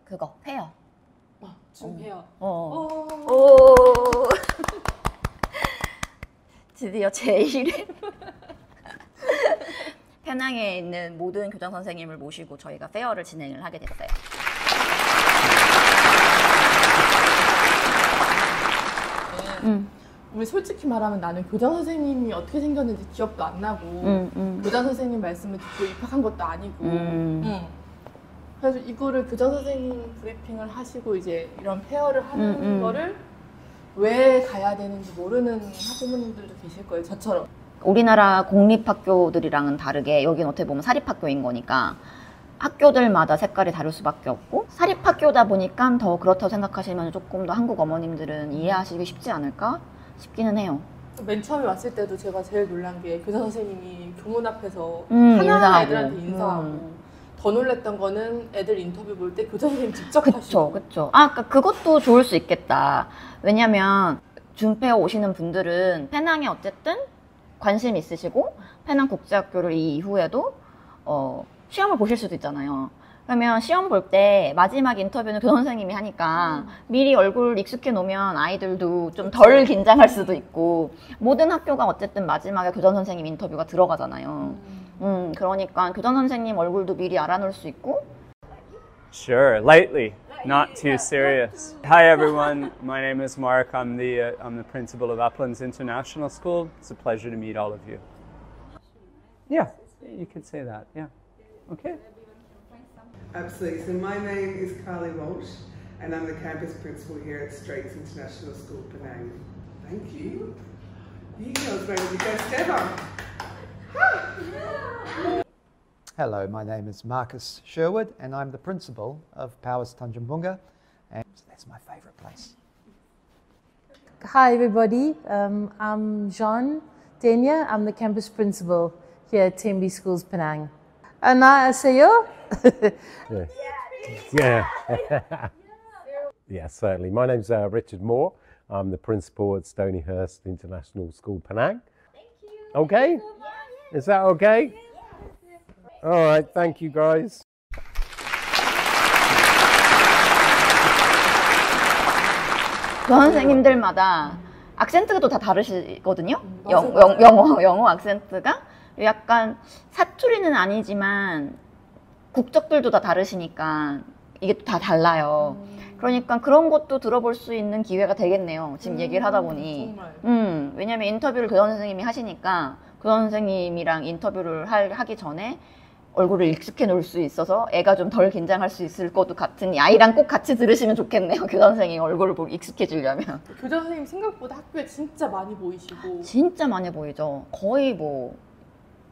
그거 페어. 지금 페어. 오. 드디어 제1회 페낭에 있는 모든 교장 선생님을 모시고 저희가 페어를 진행을 하게 됐어요. 우리 솔직히 말하면 나는 교장 선생님이 어떻게 생겼는지 기억도 안 나고 교장 선생님 말씀을 듣고 입학한 것도 아니고 그래서 이거를 교장 선생님 브리핑을 하시고 이제 이런 페어를 하는 거를 왜 가야 되는지 모르는 학부모님들도 계실 거예요. 저처럼. 우리나라 공립학교들이랑은 다르게 여긴 어떻게 보면 사립학교인 거니까 학교들마다 색깔이 다를 수밖에 없고 사립학교다 보니까 더 그렇다고 생각하시면 조금 더 한국 어머님들은 이해하시기 쉽지 않을까 싶기는 해요. 맨 처음에 왔을 때도 제가 제일 놀란 게 교장 선생님이 교문 앞에서 하나하나 애들한테 인사하고 더 놀랬던 거는 애들 인터뷰 볼 때 교장 선생님 직접 하시고. 그쵸. 아, 그러니까 그것도 좋을 수 있겠다. 왜냐면 준페어 오시는 분들은 페낭에 어쨌든 관심 있으시고 페낭 국제학교를 이 이후에도 시험을 보실 수도 있잖아요. 그러면 시험 볼 때 마지막 인터뷰는 교장 선생님이 하니까 미리 얼굴 익숙해 놓으면 아이들도 좀 덜 긴장할 수도 있고 모든 학교가 어쨌든 마지막에 교장 선생님 인터뷰가 들어가잖아요. 그러니까 교장 선생님 얼굴도 미리 알아놓을 수 있고. Sure, lightly, not too serious. Hi everyone, my name is Mark. I'm the principal of Uplands International School. It's a pleasure to meet all of you. Yeah, you could say that. Yeah. Okay. Absolutely. So my name is Carly Walsh, and I'm the campus principal here at Straits International School, Penang. Thank you. You girls ready to go together? Hello, my name is Marcus Sherwood and I'm the principal of Powers Tanjung Bunga, and that's my favourite place. Hi everybody, I'm Jean Denya, I'm the campus principal here at Tembe Schools Penang. Annyeonghaseyo. Yeah. Yeah, certainly. My name's Richard Moore. I'm the principal at Stonyhurst International School Penang. Thank you. Okay? Is that okay? All right, thank you guys. 교장 선생님들마다 악센트가 또 다 다르시거든요. 영어 악센트가 약간 사투리는 아니지만 국적들도 다 다르시니까 이게 또 다 달라요. 그러니까 그런 것도 들어볼 수 있는 기회가 되겠네요. 지금 얘기를 하다 보니. 왜냐면 인터뷰를 교장 선생님이 하시니까 교장 선생님이랑 인터뷰를 하기 전에 얼굴을 익숙해 놓을 수 있어서 애가 좀 덜 긴장할 수 있을 것도 같으니 아이랑 꼭 같이 들으시면 좋겠네요. 교장 선생님 얼굴을 보고 익숙해지려면. 교장 선생님 생각보다 학교에 진짜 많이 보이시고. 진짜 많이 보이죠. 거의 뭐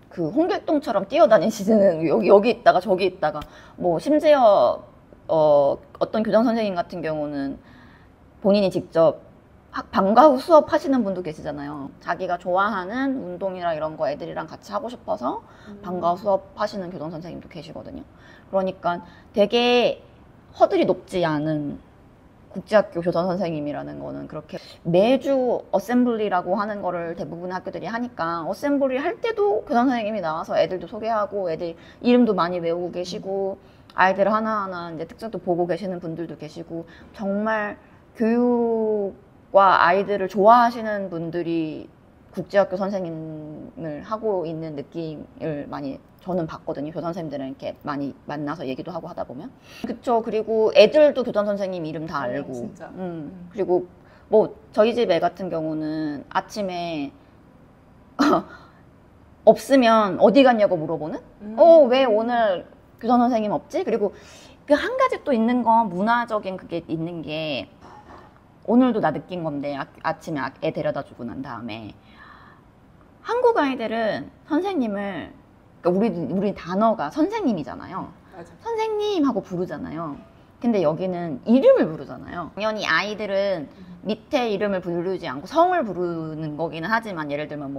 그 홍길동처럼 뛰어다니시는 여기 있다가 저기 있다가 뭐 심지어 어떤 교장 선생님 같은 경우는 본인이 직접 방과 후 수업 하시는 분도 계시잖아요. 자기가 좋아하는 운동이나 이런 거 애들이랑 같이 하고 싶어서 방과 후 수업 하시는 교장 선생님도 계시거든요. 그러니까 되게 허들이 높지 않은 국제학교 교장 선생님이라는 거는 그렇게 매주 어셈블리라고 하는 거를 대부분의 학교들이 하니까 어셈블리 할 때도 교장 선생님이 나와서 애들도 소개하고 애들 이름도 많이 외우고 계시고 아이들 하나하나 이제 특징도 보고 계시는 분들도 계시고 정말 교육과 아이들을 좋아하시는 분들이 국제학교 선생님을 하고 있는 느낌을 많이 저는 봤거든요. 교장 선생님들은 이렇게 많이 만나서 얘기도 하고 하다 보면. 그쵸. 그리고 애들도 교장 선생님 이름 다 알고. 진짜. 그리고 뭐 저희 집 애 같은 경우는 아침에 없으면 어디 갔냐고 물어보는? 왜 오늘 교장 선생님 없지? 그리고 그 한 가지 또 있는 건 문화적인 그게 있는 게 오늘도 나 느낀 건데 아침에 애 데려다 주고 난 다음에 한국 아이들은 선생님을 그러니까 우리 단어가 선생님이잖아요. 맞아. 선생님 하고 부르잖아요. 근데 여기는 이름을 부르잖아요. 당연히 아이들은 밑에 이름을 부르지 않고 성을 부르는 거기는 하지만 예를 들면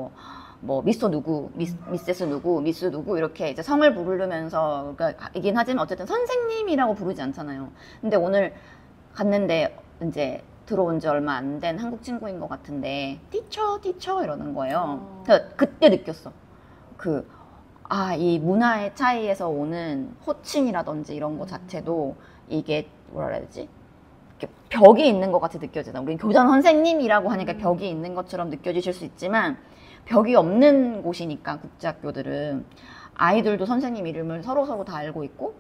뭐 미스터 누구, 미세스 누구, 미스 누구 이렇게 이제 성을 부르면서 그러니까 이긴 하지만 어쨌든 선생님이라고 부르지 않잖아요. 근데 오늘 갔는데 이제 들어온 지 얼마 안 된 한국 친구인 것 같은데 티처 이러는 거예요. 그때 느꼈어. 이 문화의 차이에서 오는 호칭이라든지 이런 거 자체도 이게 뭐라 해야 되지? 이렇게 벽이 있는 것 같이 느껴지나. 우리는 교장 선생님이라고 하니까 벽이 있는 것처럼 느껴지실 수 있지만 벽이 없는 곳이니까 국제학교들은 아이들도 선생님 이름을 서로 다 알고 있고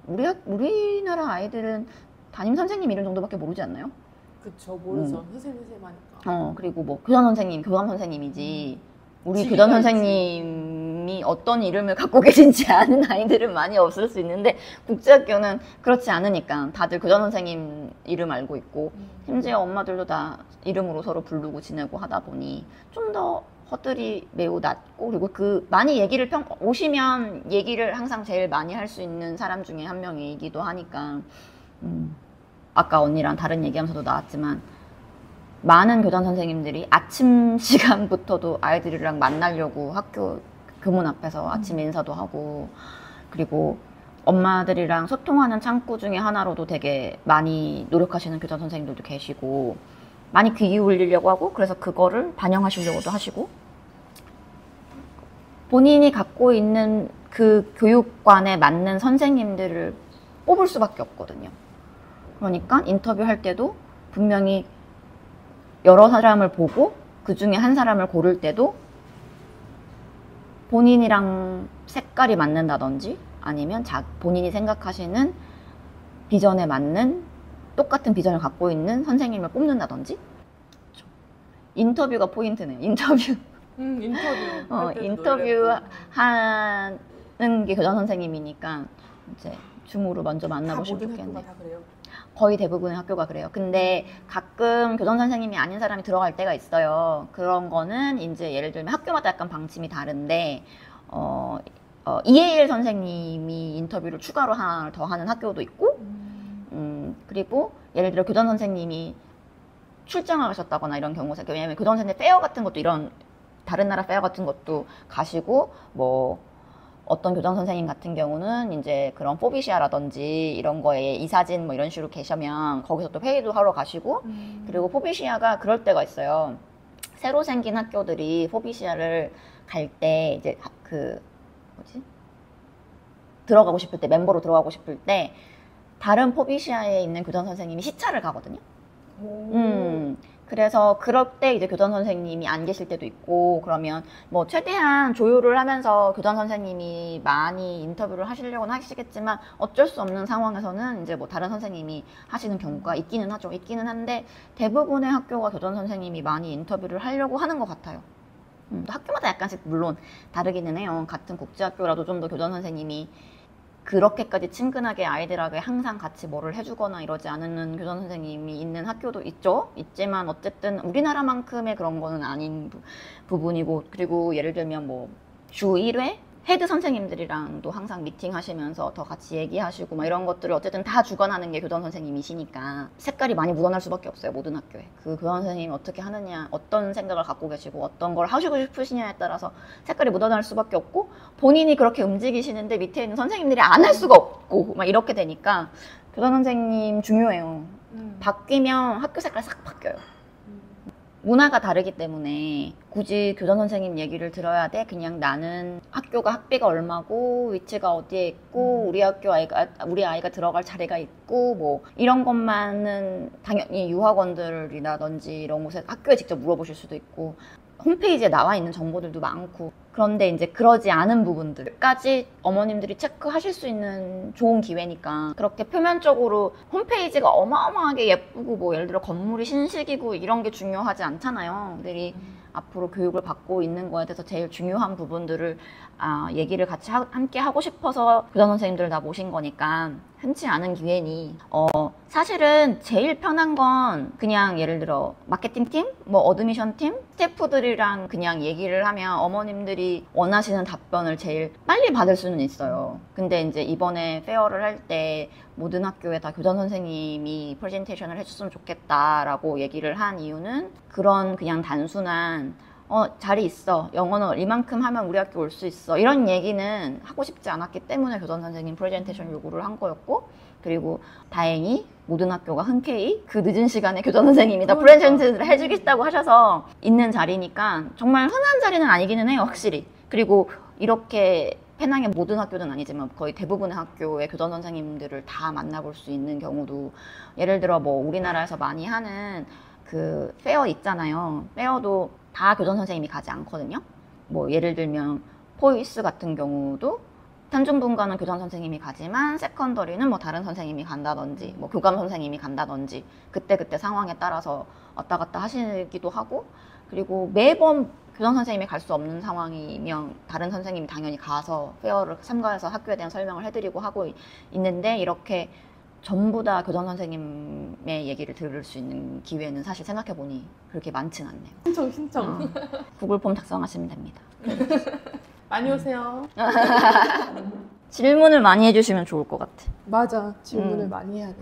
우리나라 아이들은 담임 선생님 이름 정도밖에 모르지 않나요? 그쵸, 모르죠. 선생님 하니까. 그리고 뭐 교장 선생님, 교감 선생님이지. 우리 교장 선생님이 어떤 이름을 갖고 계신지 아는 아이들은 많이 없을 수 있는데 국제학교는 그렇지 않으니까 다들 교장 선생님 이름 알고 있고 심지어 엄마들도 다 이름으로 서로 부르고 지내고 하다 보니 좀 더 허들이 매우 낮고 그리고 많이 얘기를 오시면 얘기를 항상 제일 많이 할 수 있는 사람 중에 한 명이기도 하니까 아까 언니랑 다른 얘기하면서도 나왔지만 많은 교장 선생님들이 아침 시간부터도 아이들이랑 만나려고 학교 교문 앞에서 아침 인사도 하고 그리고 엄마들이랑 소통하는 창구 중에 하나로도 되게 많이 노력하시는 교장 선생님들도 계시고 많이 귀 기울이려고 하고 그래서 그거를 반영하시려고도 하시고 본인이 갖고 있는 그 교육관에 맞는 선생님들을 뽑을 수밖에 없거든요. 그러니까 인터뷰할 때도 분명히 여러 사람을 보고 그 중에 한 사람을 고를 때도 본인이랑 색깔이 맞는다든지 아니면 본인이 생각하시는 비전에 맞는 똑같은 비전을 갖고 있는 선생님을 뽑는다든지 인터뷰가 포인트네요. 인터뷰 하는 게 교장 선생님이니까 이제 줌으로 먼저 만나보시면 좋겠네요. 다 그래요? 거의 대부분의 학교가 그래요. 근데 가끔 교장 선생님이 아닌 사람이 들어갈 때가 있어요. 그런 거는 이제 예를 들면 학교마다 약간 방침이 다른데 EAL 선생님이 인터뷰를 추가로 하나 더 하는 학교도 있고 그리고 예를 들어 교장 선생님이 출장을 가셨다거나 이런 경우에 왜냐면 교장 선생님 페어 같은 것도 이런 다른 나라 페어 같은 것도 가시고 뭐 어떤 교장 선생님 같은 경우는 이제 그런 포비시아라든지 이런 거에 이사진 뭐 이런 식으로 계시면 거기서 또 회의도 하러 가시고 그리고 포비시아가 그럴 때가 있어요. 새로 생긴 학교들이 포비시아를 갈 때 이제 들어가고 싶을 때 멤버로 들어가고 싶을 때 다른 포비시아에 있는 교장 선생님이 시차를 가거든요. 그래서 그럴 때 이제 교장 선생님이 안 계실 때도 있고 그러면 뭐 최대한 조율을 하면서 교장 선생님이 많이 인터뷰를 하시려고는 하시겠지만 어쩔 수 없는 상황에서는 이제 뭐 다른 선생님이 하시는 경우가 있기는 하죠. 있기는 한데 대부분의 학교가 교장 선생님이 많이 인터뷰를 하려고 하는 것 같아요. 학교마다 약간씩 물론 다르기는 해요. 같은 국제학교라도 좀 더 교장 선생님이 그렇게까지 친근하게 아이들에게 항상 같이 뭐를 해주거나 이러지 않는 교장 선생님이 있는 학교도 있지만 어쨌든 우리나라만큼의 그런 거는 아닌 부분이고 그리고 예를 들면 뭐 주 1회 헤드 선생님들이랑도 항상 미팅 하시면서 더 같이 얘기하시고 막 이런 것들을 어쨌든 다 주관하는 게 교장 선생님이시니까 색깔이 많이 묻어날 수밖에 없어요. 모든 학교에. 그 교장 선생님이 어떻게 하느냐, 어떤 생각을 갖고 계시고 어떤 걸 하시고 싶으시냐에 따라서 색깔이 묻어날 수밖에 없고 본인이 그렇게 움직이시는데 밑에 있는 선생님들이 안 할 수가 없고 막 이렇게 되니까 교장 선생님 중요해요. 바뀌면 학교 색깔 싹 바뀌어요. 문화가 다르기 때문에 굳이 교장 선생님 얘기를 들어야 돼? 그냥 나는 학교가 학비가 얼마고 위치가 어디에 있고 우리 아이가 들어갈 자리가 있고 뭐 이런 것만은 당연히 유학원들이라든지 이런 곳에 학교에 직접 물어보실 수도 있고 홈페이지에 나와 있는 정보들도 많고 그런데 이제 그러지 않은 부분들까지 어머님들이 체크하실 수 있는 좋은 기회니까 그렇게 표면적으로 홈페이지가 어마어마하게 예쁘고 뭐 예를 들어 건물이 신식이고 이런 게 중요하지 않잖아요. 애들이 앞으로 교육을 받고 있는 거에 대해서 제일 중요한 부분들을 얘기를 같이 함께 하고 싶어서 교장 선생님들을 다 모신 거니까 흔치 않은 기회니 사실은 제일 편한 건 그냥 예를 들어 마케팅팀, 뭐 어드미션팀, 스태프들이랑 그냥 얘기를 하면 어머님들이 원하시는 답변을 제일 빨리 받을 수는 있어요. 근데 이제 이번에 페어를 할 때 모든 학교에 다 교장 선생님이 프레젠테이션을 해줬으면 좋겠다라고 얘기를 한 이유는 그런 그냥 단순한 자리 있어. 영어는 이만큼 하면 우리 학교 올 수 있어. 이런 얘기는 하고 싶지 않았기 때문에 교장 선생님 프레젠테이션 요구를 한 거였고 그리고 다행히 모든 학교가 흔쾌히 그 늦은 시간에 교장 선생님이 다 프레젠테이션을 해주겠다고 하셔서 있는 자리니까 정말 흔한 자리는 아니기는 해요. 확실히. 그리고 이렇게 페낭의 모든 학교는 아니지만 거의 대부분의 학교의 교장 선생님들을 다 만나볼 수 있는 경우도, 예를 들어 뭐 우리나라에서 많이 하는 그 페어 있잖아요. 페어도 다 교장 선생님이 가지 않거든요. 뭐 예를 들면 포이스 같은 경우도 탄중분과는 교장 선생님이 가지만 세컨더리는 뭐 다른 선생님이 간다든지 뭐 교감 선생님이 간다든지 그때그때 상황에 따라서 왔다 갔다 하시기도 하고, 그리고 매번 교장 선생님이 갈 수 없는 상황이면 다른 선생님이 당연히 가서 페어를 참가해서 학교에 대한 설명을 해드리고 하고 있는데, 이렇게 전부 다 교장 선생님의 얘기를 들을 수 있는 기회는 사실 생각해보니 그렇게 많진 않네요. 신청. 구글 폼 작성하시면 됩니다. 많이 오세요. 질문을 많이 해주시면 좋을 것 같아. 맞아. 질문을 많이 해야 돼.